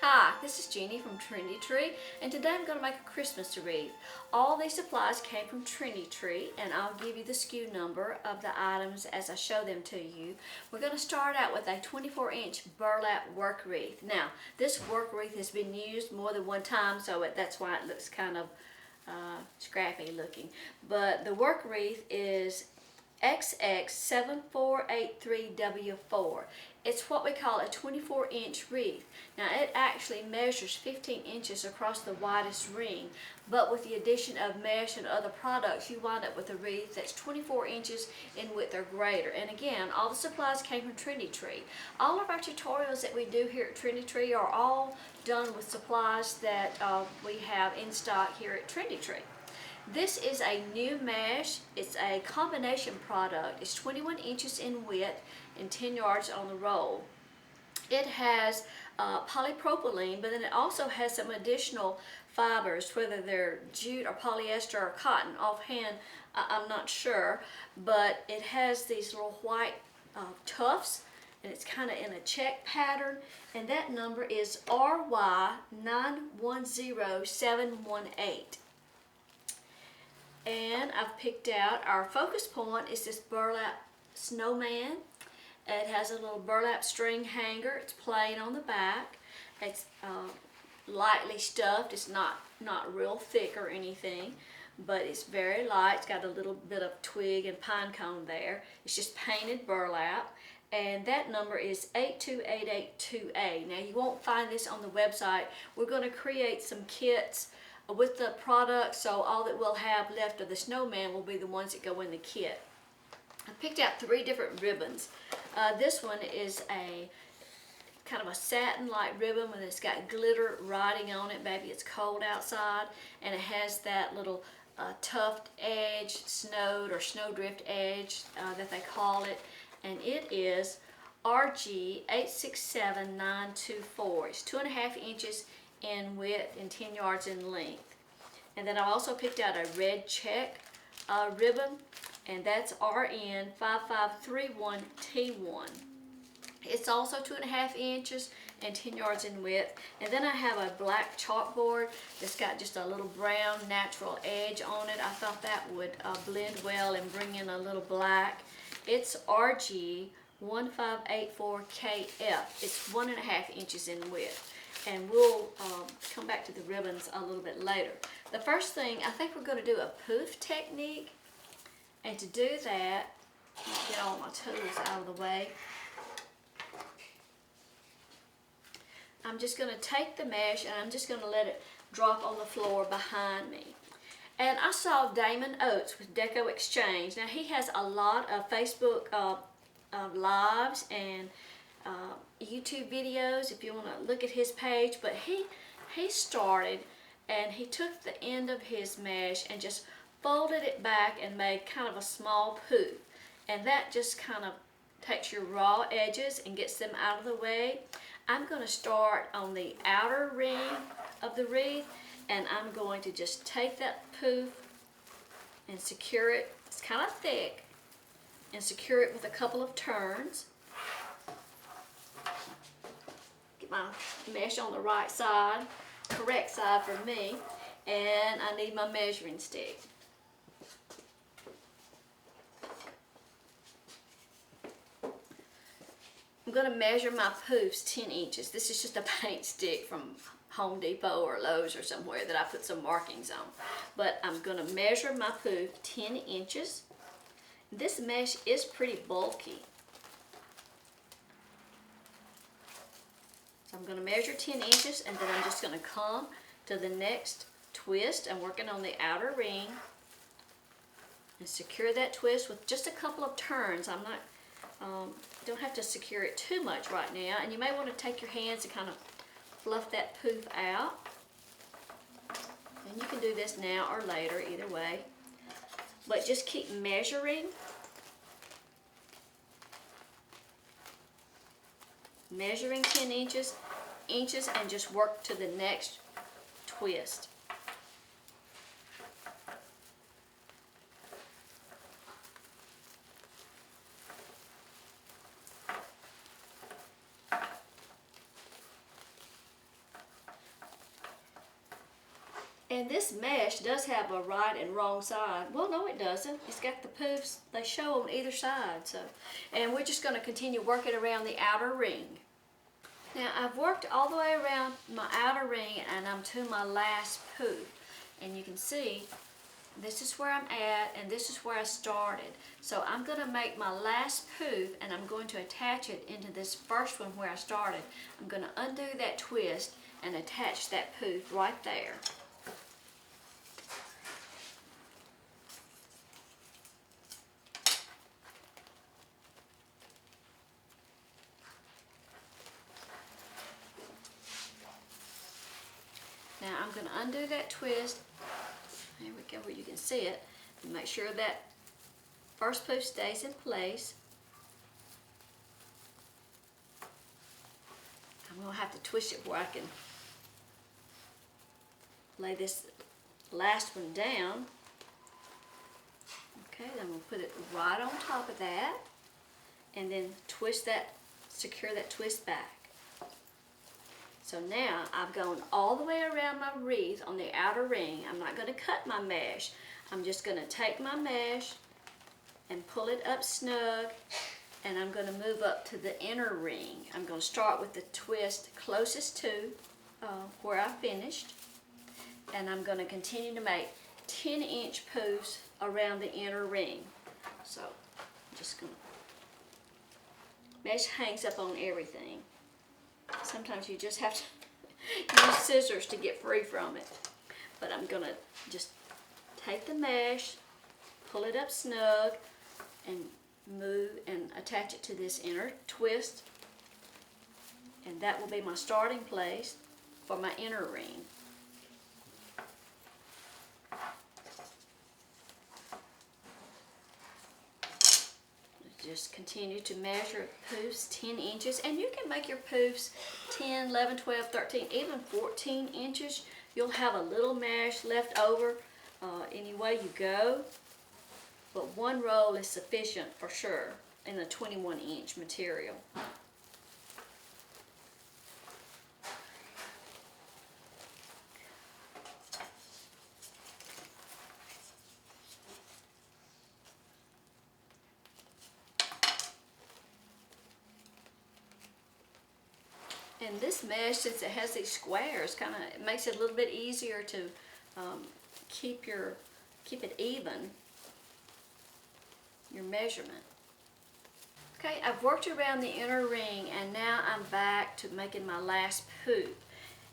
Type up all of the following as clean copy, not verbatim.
Hi, this is Jeannie from Trendy Tree, and today I'm going to make a Christmas wreath. All these supplies came from Trendy Tree, and I'll give you the SKU number of the items as I show them to you. We're going to start out with a 24-inch burlap work wreath. Now, this work wreath has been used more than one time, so that's why it looks kind of scrappy looking. But the work wreath is XX7483W4. It's what we call a 24-inch wreath. Now it actually measures 15 inches across the widest ring, but with the addition of mesh and other products, you wind up with a wreath that's 24 inches in width or greater. And again, all the supplies came from Trendy Tree. All of our tutorials that we do here at Trendy Tree are all done with supplies that we have in stock here at Trendy Tree. This is a new mesh. It's a combination product. It's 21 inches in width and 10 yards on the roll. It has polypropylene, but then it also has some additional fibers, whether they're jute or polyester or cotton. Offhand, I'm not sure, but it has these little white tufts, and it's kind of in a check pattern, and that number is RY910718. And I've picked out our focus point is this Burlap Snowman. It has a little burlap string hanger. It's plain on the back. It's lightly stuffed. It's not real thick or anything, but it's very light. It's got a little bit of twig and pine cone there. It's just painted burlap, and that number is 82882A. Now you won't find this on the website. We're going to create some kits with the product, so all that we'll have left of the snowman will be the ones that go in the kit. I picked out 3 different ribbons. This one is a kind of a satin-like ribbon, and it's got glitter writing on it. Maybe it's cold outside, and it has that little tuft edge, snowed or snowdrift edge that they call it, and it is RG867924. It's 2.5 inches in width and 10 yards in length. And then I also picked out a red check ribbon, and that's RN5531T1. It's also 2.5 inches and 10 yards in width. And then I have a black chalkboard that's got just a little brown natural edge on it. I thought that would blend well and bring in a little black. It's RG1584KF. It's 1.5 inches in width. And we'll come back to the ribbons a little bit later. The first thing, I think we're going to do a poof technique. And to do that, get all my tools out of the way. I'm just going to take the mesh and I'm just going to let it drop on the floor behind me. And I saw Damon Oates with Decor Exchange. Now he has a lot of Facebook lives and YouTube videos if you want to look at his page, but he started and he took the end of his mesh and just folded it back and made kind of a small poof, and that just kind of takes your raw edges and gets them out of the way. I'm going to start on the outer ring of the wreath, and I'm going to just take that poof and secure it. It's kind of thick, and secure it with a couple of turns. Get my mesh on the right side, correct side for me, and I need my measuring stick. I'm going to measure my poofs 10 inches. This is just a paint stick from Home Depot or Lowe's or somewhere that I put some markings on. But I'm going to measure my poof 10 inches. This mesh is pretty bulky. So I'm going to measure 10 inches, and then I'm just going to come to the next twist. I'm working on the outer ring and secure that twist with just a couple of turns. I'm not don't have to secure it too much right now, and you may want to take your hands and kind of fluff that poof out. And you can do this now or later, either way. But just keep measuring. Measuring 10 inches, and just work to the next twist. And this mesh does have a right and wrong side. Well, no, it doesn't. It's got the poofs, they show on either side. So, and we're just going to continue working around the outer ring. Now, I've worked all the way around my outer ring and I'm to my last poof. And you can see, this is where I'm at and this is where I started. So I'm going to make my last poof and I'm going to attach it into this first one where I started. I'm going to undo that twist and attach that poof right there. Now I'm going to undo that twist. There we go, where you can see it. And make sure that first poof stays in place. I'm going to have to twist it where I can lay this last one down. Okay, then we'll put it right on top of that and then twist that, secure that twist back. So now I've gone all the way around my wreath on the outer ring. I'm not going to cut my mesh. I'm just going to take my mesh and pull it up snug, and I'm going to move up to the inner ring. I'm going to start with the twist closest to where I finished, and I'm going to continue to make 10-inch poofs around the inner ring. So I'm just going to, mesh hangs up on everything. Sometimes you just have to use scissors to get free from it. But I'm going to just take the mesh, pull it up snug, and move and attach it to this inner twist. And that will be my starting place for my inner ring. Just continue to measure poofs 10 inches, and you can make your poofs 10, 11, 12, 13, even 14 inches. You'll have a little mesh left over any way you go, but one roll is sufficient for sure in the 21-inch material. And this mesh, since it has these squares, it makes it a little bit easier to keep it even, your measurement. Okay, I've worked around the inner ring, and now I'm back to making my last poof.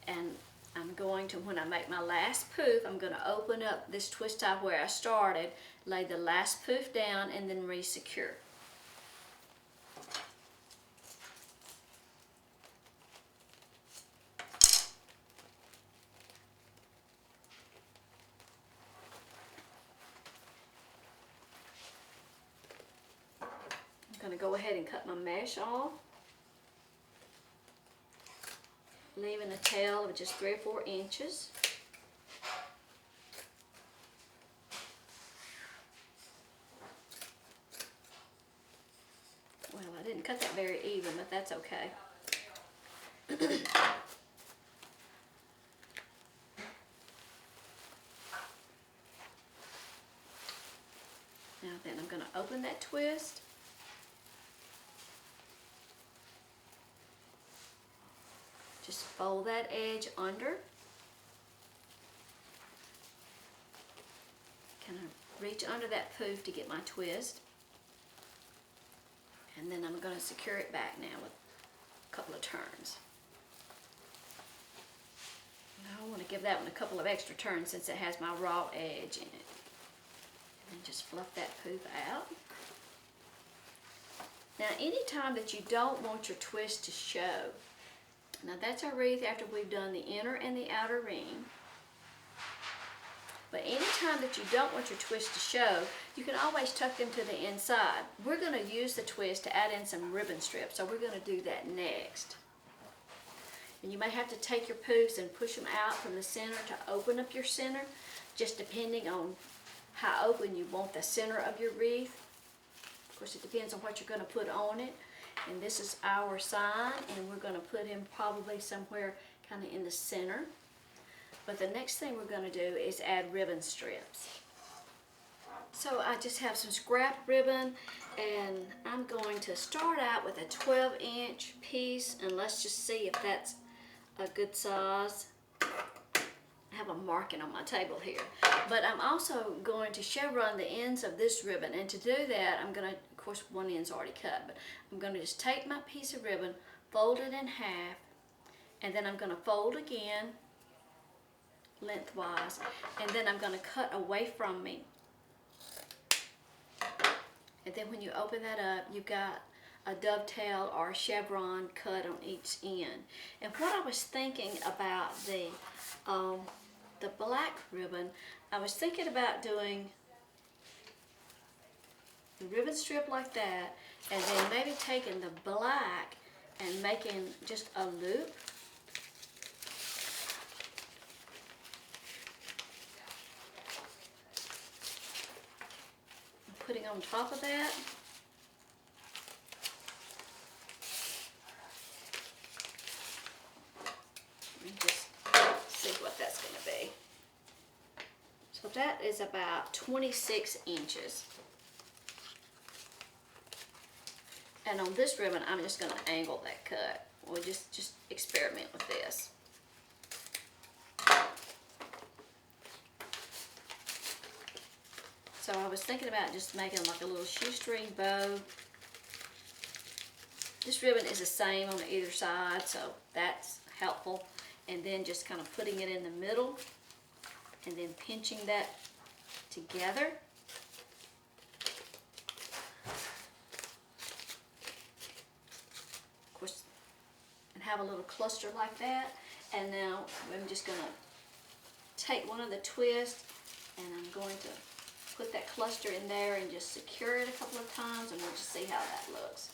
And I'm going to, when I make my last poof, I'm going to open up this twist tie where I started, lay the last poof down, and then re-secure. I'm going to go ahead and cut my mesh off, leaving a tail of just 3 or 4 inches. Well, I didn't cut that very even, but that's okay. Now then, I'm going to open that twist. Just fold that edge under. Kind of reach under that poof to get my twist. And then I'm going to secure it back now with a couple of turns. Now I want to give that one a couple of extra turns since it has my raw edge in it. And then just fluff that poof out. Now anytime that you don't want your twist to show, now that's our wreath after we've done the inner and the outer ring. But anytime that you don't want your twist to show, you can always tuck them to the inside. We're going to use the twist to add in some ribbon strips, so we're going to do that next. And you may have to take your poofs and push them out from the center to open up your center, just depending on how open you want the center of your wreath. Of course, it depends on what you're going to put on it. And this is our sign, and we're going to put him probably somewhere kind of in the center. But the next thing we're going to do is add ribbon strips. So I just have some scrap ribbon, and I'm going to start out with a 12-inch piece, and let's just see if that's a good size. I have a marking on my table here, but I'm also going to chevron the ends of this ribbon, and to do that I'm going to, of course one end's already cut, but I'm going to just take my piece of ribbon, fold it in half, and then I'm going to fold again lengthwise, and then I'm going to cut away from me, and then when you open that up you've got a dovetail or a chevron cut on each end. And what I was thinking about the black ribbon, I was thinking about doing the ribbon strip like that, and then maybe taking the black and making just a loop. And putting on top of that. So that is about 26 inches. And on this ribbon, I'm just going to angle that cut. We'll just experiment with this. So I was thinking about just making like a little shoestring bow. This ribbon is the same on either side, so that's helpful. And then just kind of putting it in the middle, and then pinching that together. Of course, and have a little cluster like that. And now I'm just going to take one of the twists, and I'm going to put that cluster in there and just secure it a couple of times, and we'll just see how that looks.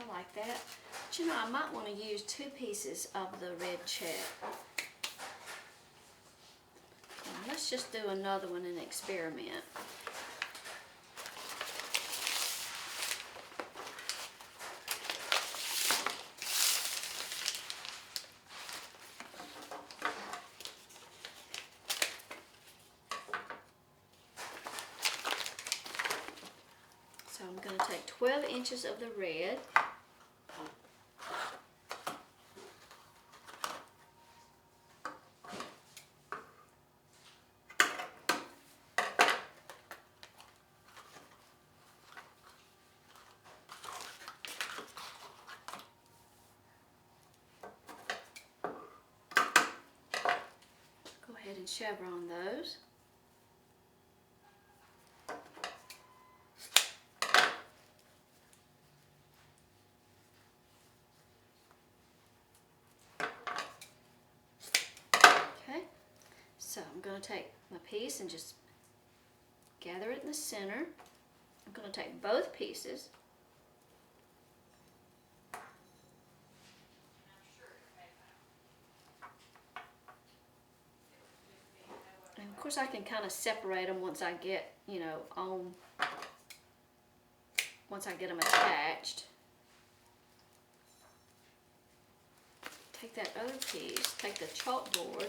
Like that. But you know, I might want to use 2 pieces of the red check. Let's just do another one and experiment. So I'm going to take 12 inches of the red. And chevron those. Okay, so I'm going to take my piece and just gather it in the center. I'm going to take both pieces. Of course, I can kind of separate them once I get, you know, once I get them attached. Take that other piece, take the chalkboard,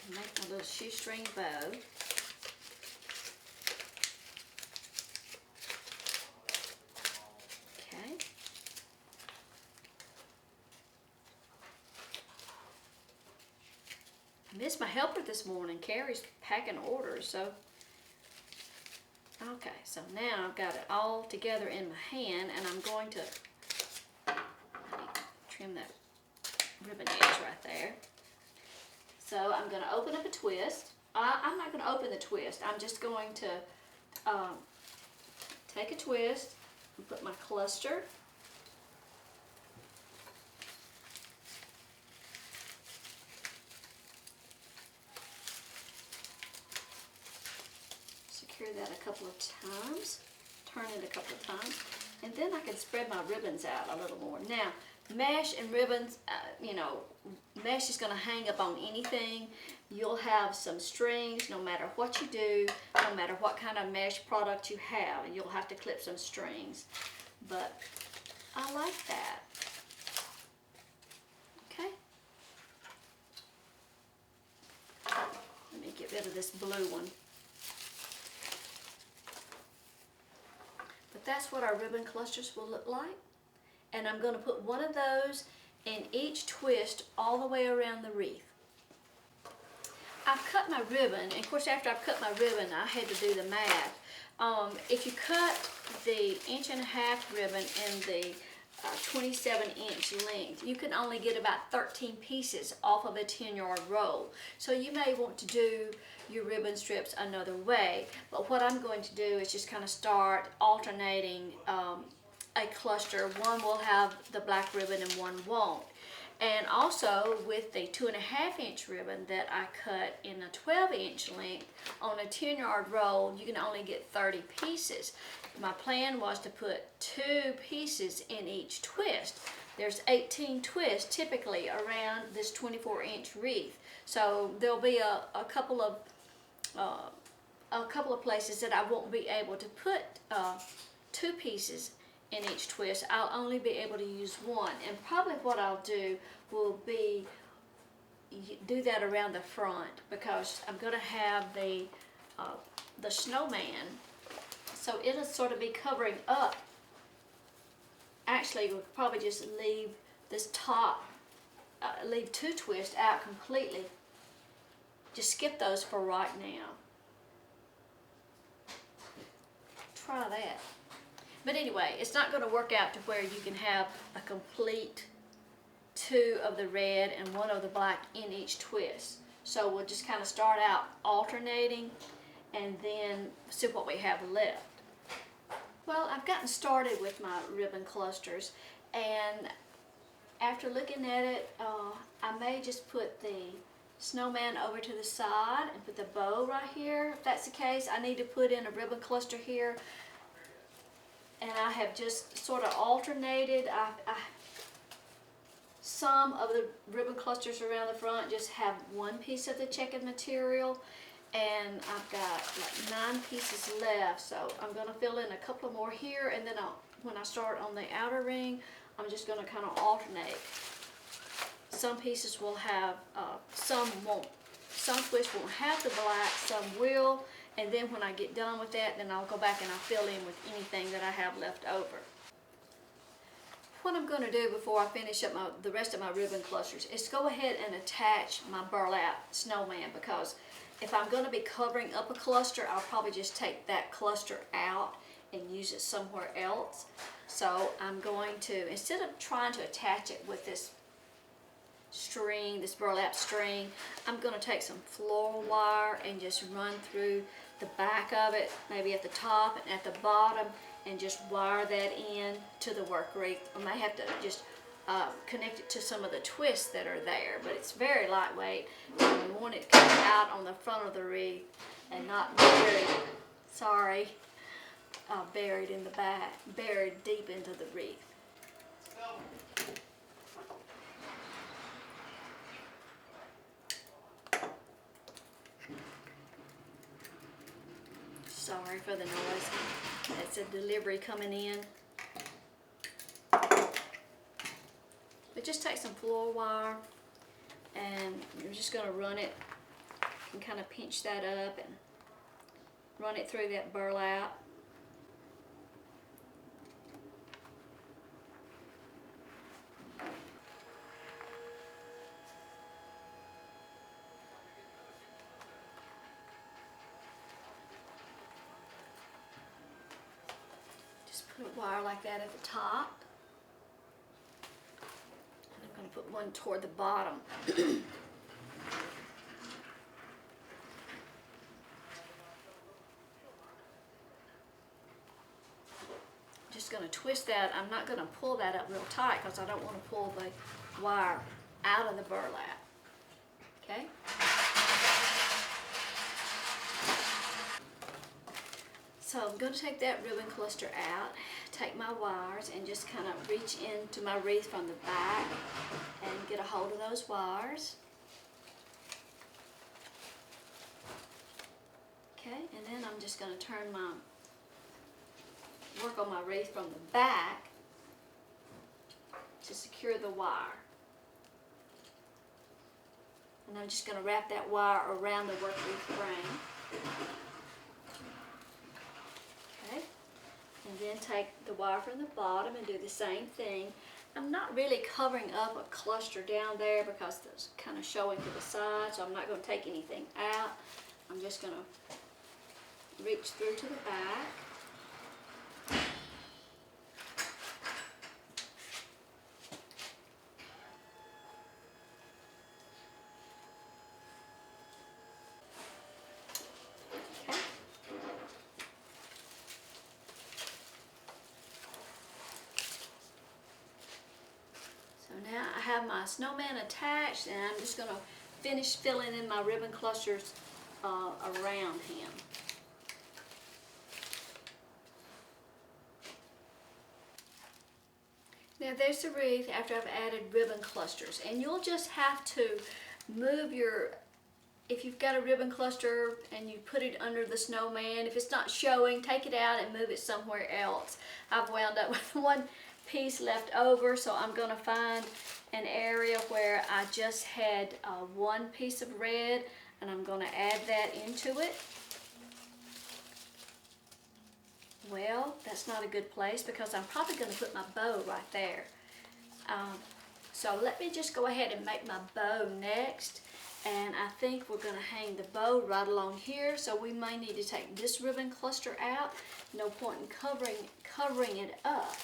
and make my little shoestring bow. I missed my helper this morning. Carrie's packing orders, so okay, so now I've got it all together in my hand, and I'm going to trim that ribbon edge right there. So I'm going to open up a twist. I'm not going to open the twist. I'm just going to take a twist and put my cluster. Secure that a couple of times, turn it a couple of times, and then I can spread my ribbons out a little more. Now, mesh and ribbons, you know, mesh is going to hang up on anything. You'll have some strings no matter what you do, no matter what kind of mesh product you have, and you'll have to clip some strings. But I like that. Okay. Let me get rid of this blue one. But that's what our ribbon clusters will look like. And I'm going to put one of those in each twist all the way around the wreath. I've cut my ribbon, and of course after I've cut my ribbon I had to do the math. If you cut the 1.5-inch ribbon in the 27-inch length, you can only get about 13 pieces off of a 10-yard roll. So you may want to do your ribbon strips another way, but what I'm going to do is just kind of start alternating a cluster. One will have the black ribbon and one won't. And also with the 2.5-inch ribbon that I cut in a 12-inch length, on a 10-yard roll you can only get 30 pieces. My plan was to put 2 pieces in each twist. There's 18 twists typically around this 24-inch wreath. So there'll be a couple of places that I won't be able to put 2 pieces in each twist. I'll only be able to use one, and probably what I'll do will be do that around the front, because I'm going to have the snowman, so it'll sort of be covering up. Actually, we'll probably just leave this top, leave 2 twists out completely. Just skip those for right now. Try that. But anyway, it's not going to work out to where you can have a complete 2 of the red and 1 of the black in each twist. So we'll just kind of start out alternating and then see what we have left. Well, I've gotten started with my ribbon clusters, and after looking at it, I may just put the snowman over to the side and put the bow right here. If that's the case, I need to put in a ribbon cluster here. And I have just sort of alternated. Some of the ribbon clusters around the front just have 1 piece of the checkered material, and I've got like 9 pieces left. So I'm going to fill in a couple more here, and then when I start on the outer ring, I'm just going to kind of alternate. Some pieces will have, some won't. Some twists won't have the black, some will. And then when I get done with that, then I'll go back and I'll fill in with anything that I have left over. What I'm going to do before I finish up the rest of my ribbon clusters is go ahead and attach my burlap snowman, because if I'm going to be covering up a cluster, I'll probably just take that cluster out and use it somewhere else. So I'm going to, instead of trying to attach it with this string, this burlap string, I'm going to take some floral wire and just run through the back of it, maybe at the top and at the bottom, and just wire that in to the work wreath. I may have to just connect it to some of the twists that are there, but it's very lightweight, and we want it to come out on the front of the wreath and not buried, buried in the back, buried deep into the wreath. Sorry for the noise. That's a delivery coming in. But just take some floor wire, and you're just going to run it and kind of pinch that up and run it through that burlap. Put a wire like that at the top. And I'm going to put one toward the bottom. Just going to twist that. I'm not going to pull that up real tight because I don't want to pull the wire out of the burlap. Okay? So I'm going to take that ribbon cluster out, take my wires, and just kind of reach into my wreath from the back and get a hold of those wires. Okay, and then I'm just going to turn work on my wreath from the back to secure the wire. And I'm just going to wrap that wire around the work wreath frame. Okay, and then take the wire from the bottom and do the same thing. I'm not really covering up a cluster down there because it's kind of showing to the side, so I'm not going to take anything out. I'm just going to reach through to the back. Now I have my snowman attached, and I'm just going to finish filling in my ribbon clusters around him. Now there's the wreath after I've added ribbon clusters, and you'll just have to move if you've got a ribbon cluster and you put it under the snowman, if it's not showing, take it out and move it somewhere else. I've wound up with one piece left over, so I'm going to find an area where I just had one piece of red, and I'm going to add that into it. Well, that's not a good place because I'm probably going to put my bow right there. So let me just go ahead and make my bow next, and I think we're going to hang the bow right along here, so we may need to take this ribbon cluster out. No point in covering it up.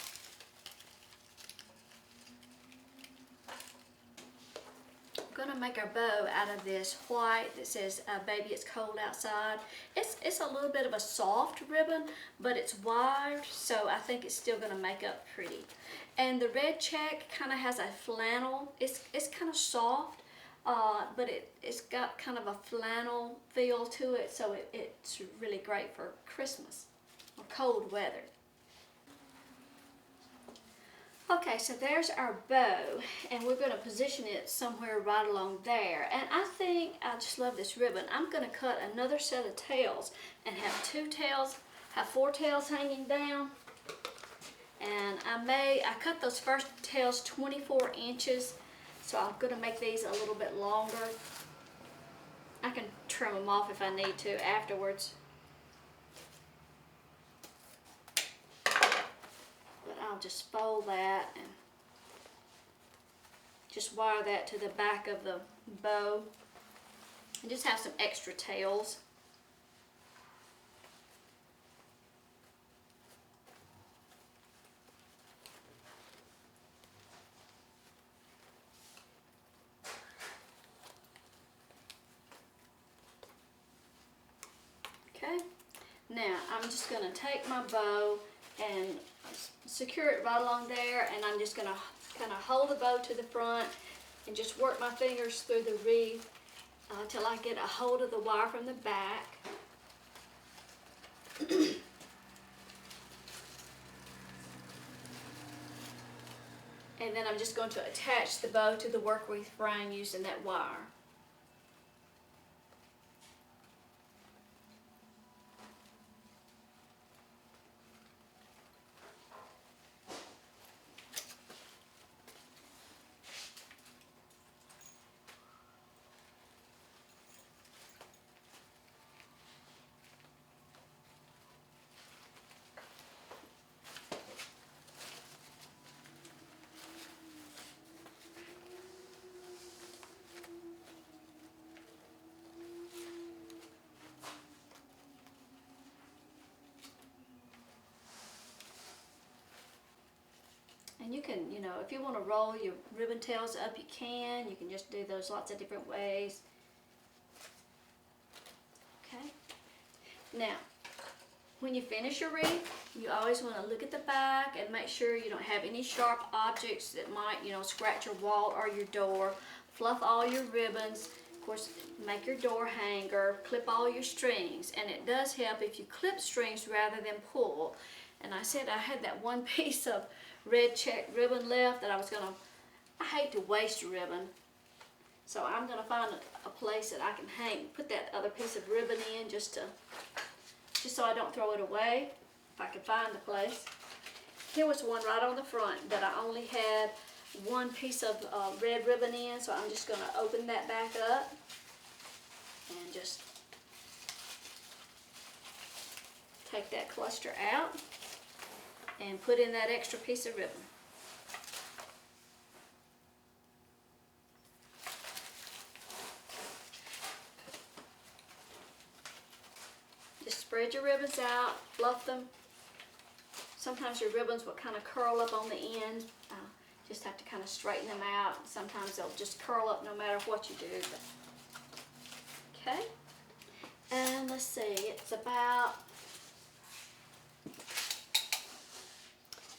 I'm going to make our bow out of this white that says baby it's cold outside. It's a little bit of a soft ribbon, but it's wired, so I think it's still going to make up pretty. And the red check kind of has a flannel. It's kind of soft, but it's got kind of a flannel feel to it, so it's really great for Christmas or cold weather. Okay, so there's our bow, and we're going to position it somewhere right along there. And I think, I just love this ribbon. I'm going to cut another set of tails and have 4 tails hanging down. And I cut those first tails 24 inches, so I'm going to make these a little bit longer. I can trim them off if I need to afterwards. I'll just fold that and just wire that to the back of the bow and just have some extra tails. Okay, now I'm just going to take my bow and secure it right along there, and I'm just going to kind of hold the bow to the front and just work my fingers through the wreath until I get a hold of the wire from the back. And then I'm just going to attach the bow to the work wreath frame using that wire. And you can, if you want to roll your ribbon tails up, you can. You can just do those lots of different ways. Okay. Now, when you finish your wreath, you always want to look at the back and make sure you don't have any sharp objects that might, scratch your wall or your door. Fluff all your ribbons. Of course, make your door hanger, clip all your strings, and it does help if you clip strings rather than pull. And I said I had that one piece of red check ribbon left that I hate to waste ribbon, so I'm gonna find a place that I can put that other piece of ribbon in just so I don't throw it away, if I can find the place. Here was one right on the front that I only had one piece of red ribbon in, so I'm just gonna open that back up and just take that cluster out and put in that extra piece of ribbon. Just spread your ribbons out, fluff them. Sometimes your ribbons will kind of curl up on the end. Just have to kind of straighten them out. Sometimes they'll just curl up no matter what you do. But, okay, and let's see,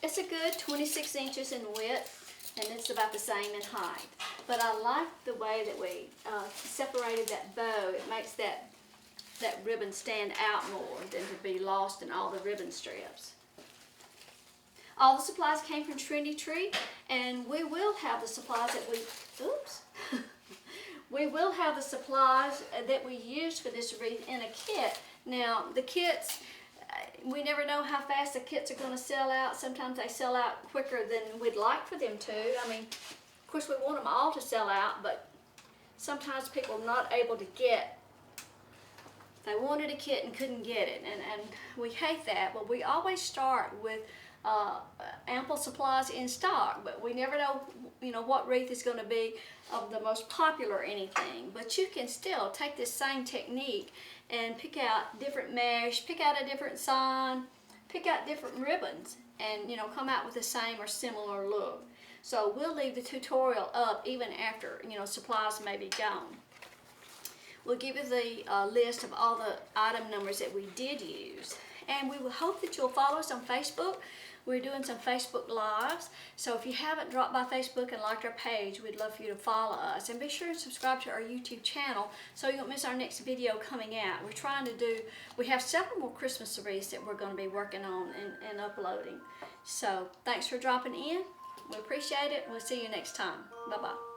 it's a good 26 inches in width, and it's about the same in height. But I like the way that we separated that bow. It makes that ribbon stand out more than to be lost in all the ribbon strips. All the supplies came from Trendy Tree, and we will have the supplies that we will have the supplies that we used for this wreath in a kit. Now, the kits, we never know how fast the kits are going to sell out. Sometimes they sell out quicker than we'd like for them to. I mean, of course, we want them all to sell out, but sometimes people are not able to get. They wanted a kit and couldn't get it, and we hate that. But we always start with ample supplies in stock, but we never know, what wreath is going to be of the most popular or anything. But you can still take this same technique and pick out different mesh, pick out a different sign, pick out different ribbons, and come out with the same or similar look. So we'll leave the tutorial up even after supplies may be gone. We'll give you the list of all the item numbers that we did use, and we will hope that you'll follow us on Facebook. We're doing some Facebook Lives, so if you haven't dropped by Facebook and liked our page, we'd love for you to follow us. And be sure to subscribe to our YouTube channel so you don't miss our next video coming out. We have several more Christmas wreaths that we're going to be working on and uploading. So thanks for dropping in. We appreciate it. We'll see you next time. Bye-bye.